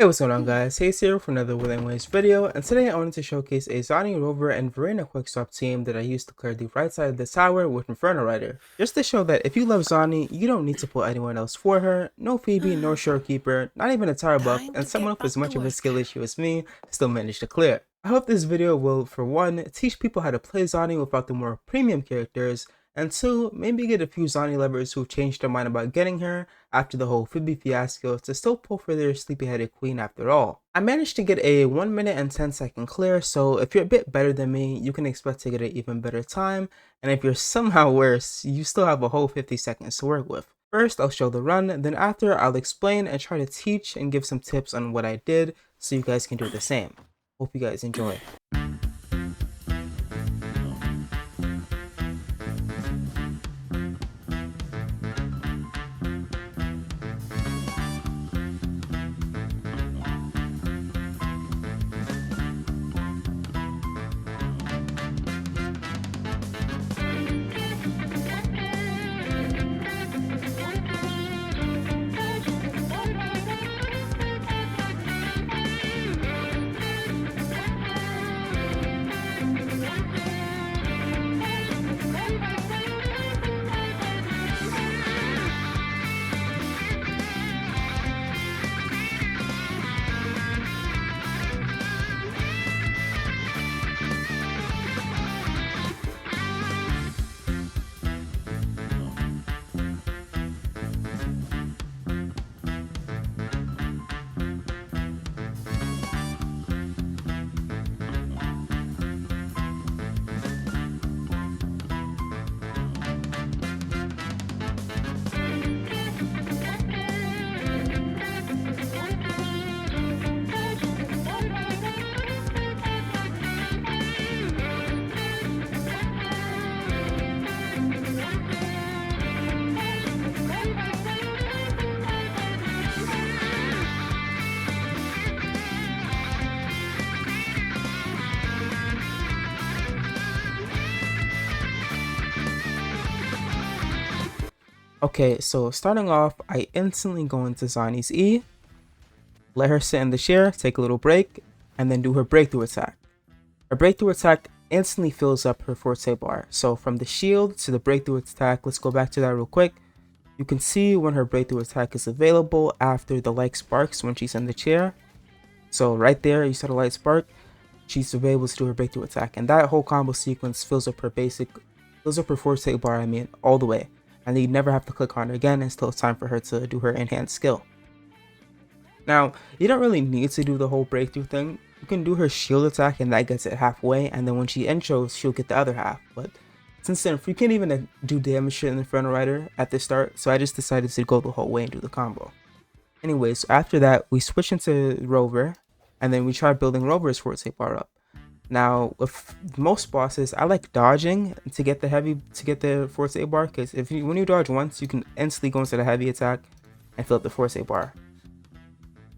Hey, what's going on, guys? Haze here for another Wuthering video, and today I wanted to showcase a Zani, Rover, and Verena QUICKSWAP team that I used to clear the right side of the tower with Inferno Rider. Just to show that if you love Zani, you don't need to put anyone else for her. No PHOEBE, no Shorekeeper, not even a tower buff, and someone with as much of a skill issue as me still managed to clear. I hope this video will, for one, teach people how to play Zani without the more premium characters, and two, maybe get a few Zani lovers who changed their mind about getting her after the whole PHOEBE fiasco to still pull for their sleepy-headed queen after all. I managed to get a 1 minute and 10-second clear, so if you're a bit better than me, you can expect to get an even better time, and if you're somehow worse, you still have a whole 50 seconds to work with. First, I'll show the run, then after, I'll explain and try to teach and give some tips on what I did so you guys can do the same. Hope you guys enjoy. Okay, so starting off, I instantly go into Zani's E, let her sit in the chair, take a little break, and then do her breakthrough attack. Her breakthrough attack instantly fills up her forte bar. So from the shield to the breakthrough attack, let's go back to that real quick. You can see when her breakthrough attack is available after the light sparks when she's in the chair. So right there, you saw the light spark, she's able to do her breakthrough attack. And that whole combo sequence fills up her forte bar, all the way. And you never have to click on her again until it's time for her to do her enhanced skill. Now, you don't really need to do the whole breakthrough thing. You can do her shield attack and that gets it halfway, and then when she intros, she'll get the other half. But since then, you can't even do damage to the Inferno Rider at the start, so I just decided to go the whole way and do the combo. Anyways, after that, we switch into Rover, and then we try building Rover's forte bar up. Now, with most bosses, I like dodging to get the forte bar, because when you dodge once, you can instantly go into the heavy attack and fill up the forte bar.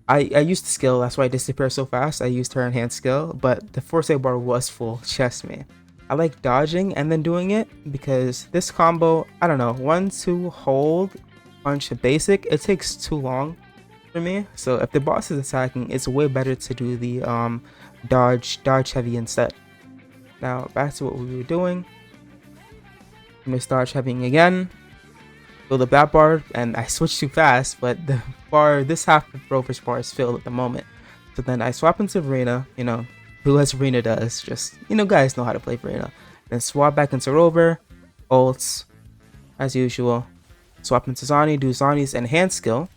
I used the skill, that's why I disappear so fast. I used her enhanced skill, but the forte bar was full, trust me. I like dodging and then doing it because this combo, I don't know, 1-2 hold punch basic, it takes too long for me. So if the boss is attacking, it's way better to do the dodge heavy instead. Now back to what we were doing. Miss dodge heavy again. Build up that bar, and I switched too fast, but the bar, this half of Rover's bar is filled at the moment. So then I swap into Verena, who as Verena does, just, guys know how to play Verena. Then swap back into Rover, ults, as usual. Swap into Zani, do Zani's enhanced skill.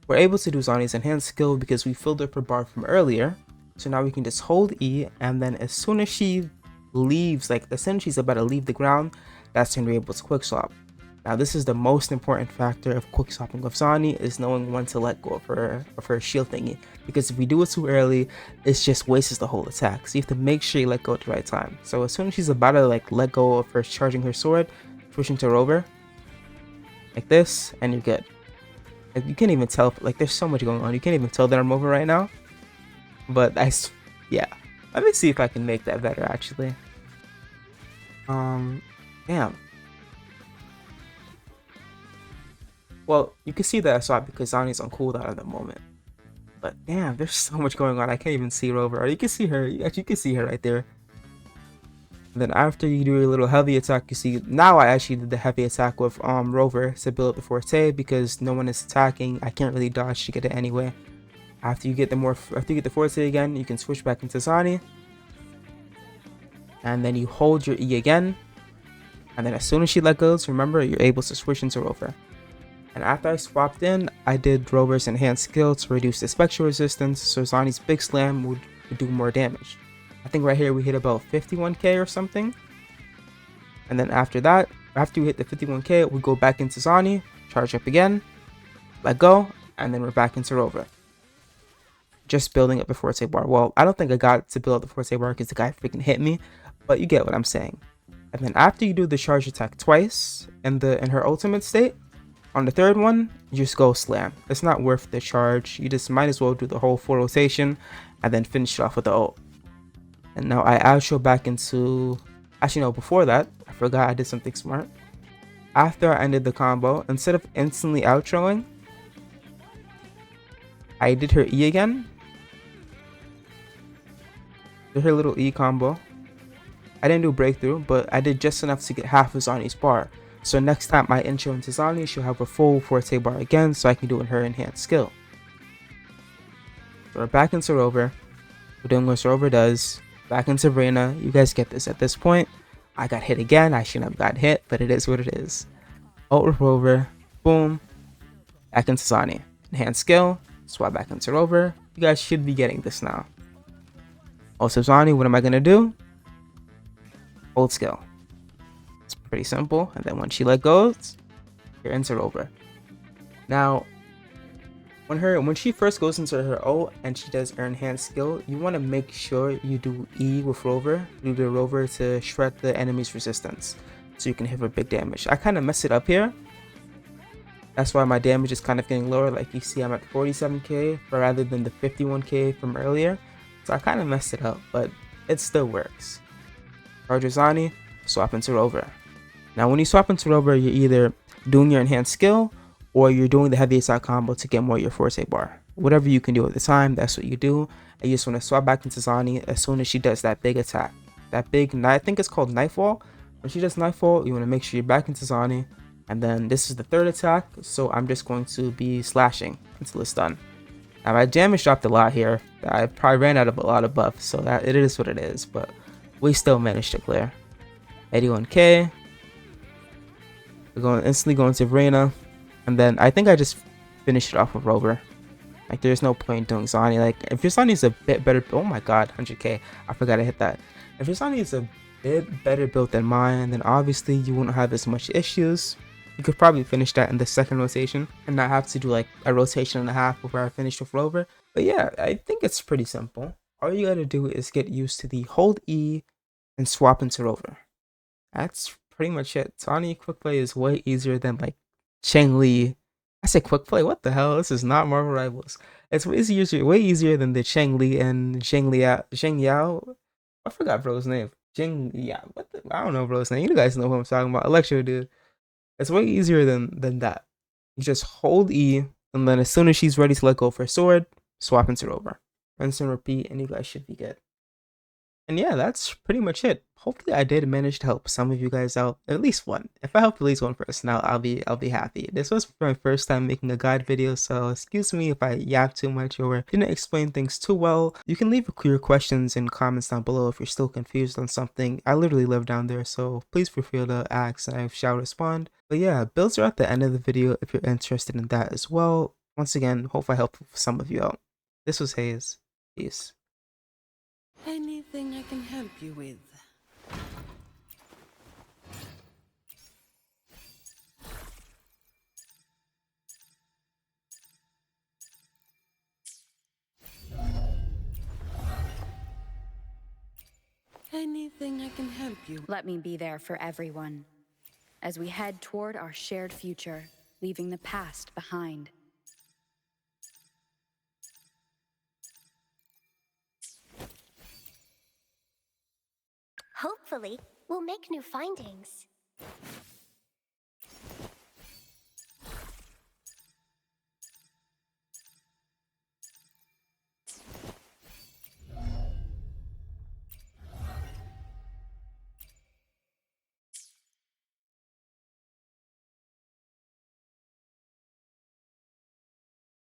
We're able to do Zani's enhanced skill because we filled up her bar from earlier. So now we can just hold E, and then as soon as she leaves, like as soon as she's about to leave the ground, that's when we're able to quick swap. Now this is the most important factor of quick swapping with Zani, is knowing when to let go of her shield thingy. Because if we do it too early, it just wastes the whole attack. So you have to make sure you let go at the right time. So as soon as she's about to let go of her charging her sword, switch into Rover, like this, and you're good. Like, you can't even tell, there's so much going on, you can't even tell that I'm over right now. But yeah, let me see if I can make that better actually. Damn. Well, you can see that I saw it because Zani's on cooldown at the moment. But damn, there's so much going on. I can't even see Rover. Or you can see her. You can see her right there. And then after you do your little heavy attack, you see now I actually did the heavy attack with Rover to build up the forte because no one is attacking. I can't really dodge to get it anyway. After you get the forte again, you can switch back into Zani. And then you hold your E again. And then as soon as she let go, remember, you're able to switch into Rover. And after I swapped in, I did Rover's enhanced skill to reduce the spectral resistance, so Zani's big slam would do more damage. I think right here we hit about 51k or something. And then after that, after we hit the 51k, we go back into Zani, charge up again, let go, and then we're back into Rover. Just building up the forte bar. Well, I don't think I got to build up the forte bar because the guy freaking hit me, but you get what I'm saying. And then after you do the charge attack twice in her ultimate state, on the third one, you just go slam. It's not worth the charge. You just might as well do the whole full rotation and then finish it off with the ult. And now I outro back into... Actually, no, before that, I forgot I did something smart. After I ended the combo, instead of instantly outroing, I did her E again. Did her little E combo. I didn't do breakthrough, but I did just enough to get half of Zani's bar. So next time I intro into Zani, she'll have a full forte bar again, so I can do in her enhanced skill. So we're back into Rover. We're doing what Rover does. Back into Reina. You guys get this at this point. I got hit again. I shouldn't have got hit, but it is what it is. Ult with Rover. Boom. Back into Zani. Enhanced skill. Swap back into Rover. You guys should be getting this now. Also Zani, what am I going to do? Ult skill. It's pretty simple. And then when she let go, you're into Rover. Now, when she first goes into her ult and she does her enhanced skill, you want to make sure you do E with Rover. Do the Rover to shred the enemy's resistance, so you can hit her big damage. I kind of messed it up here. That's why my damage is kind of getting lower. Like you see, I'm at 47k rather than the 51k from earlier. So I kind of messed it up, but it still works. Charge Zani, swap into Rover. Now when you swap into Rover, you're either doing your enhanced skill or you're doing the heavy attack combo to get more of your forte bar. Whatever you can do at the time, that's what you do. And you just want to swap back into Zani as soon as she does that big attack. That big, I think it's called Nightfall. When she does Nightfall, you want to make sure you're back into Zani. And then this is the third attack, so I'm just going to be slashing until it's done. Now my damage dropped a lot here. I probably ran out of a lot of buffs, so that it is what it is, but we still managed to clear. 81k. We're instantly going to Reina. And then I think I just finished it off with Rover. Like there's no point doing Zani. Like if your Zani is a bit better, oh my god, 100k. I forgot to hit that. If your Zani is a bit better built than mine, then obviously you won't have as much issues. You could probably finish that in the second rotation and not have to do like a rotation and a half before I finish with Rover. But yeah, I think it's pretty simple. All you gotta do is get used to the hold E and swap into Rover. That's pretty much it. Zani quick play is way easier than like Cheng-Li. I said quick play, what the hell? This is not Marvel Rivals. It's way easier than the Cheng-Li and Zheng Yao. I forgot bro's name. Yeah, I don't know bro's name. You guys know who I'm talking about. Electro dude. It's way easier than that. You just hold E, and then as soon as she's ready to let go of her sword, swap into Rover. Rinse and repeat, and you guys should be good. And yeah, that's pretty much it. Hopefully I did manage to help some of you guys out, at least one. If I helped at least one person out, I'll be happy. This was my first time making a guide video, so excuse me if I yap too much or didn't explain things too well. You can leave your questions in comments down below if you're still confused on something. I literally live down there, so please feel free to ask and I shall respond. But yeah, builds are at the end of the video if you're interested in that as well. Once again, hope I helped some of you out. This was Haze. Peace. Anything I can help you with? Anything I can help you? Let me be there for everyone as we head toward our shared future, leaving the past behind. Hopefully, we'll make new findings.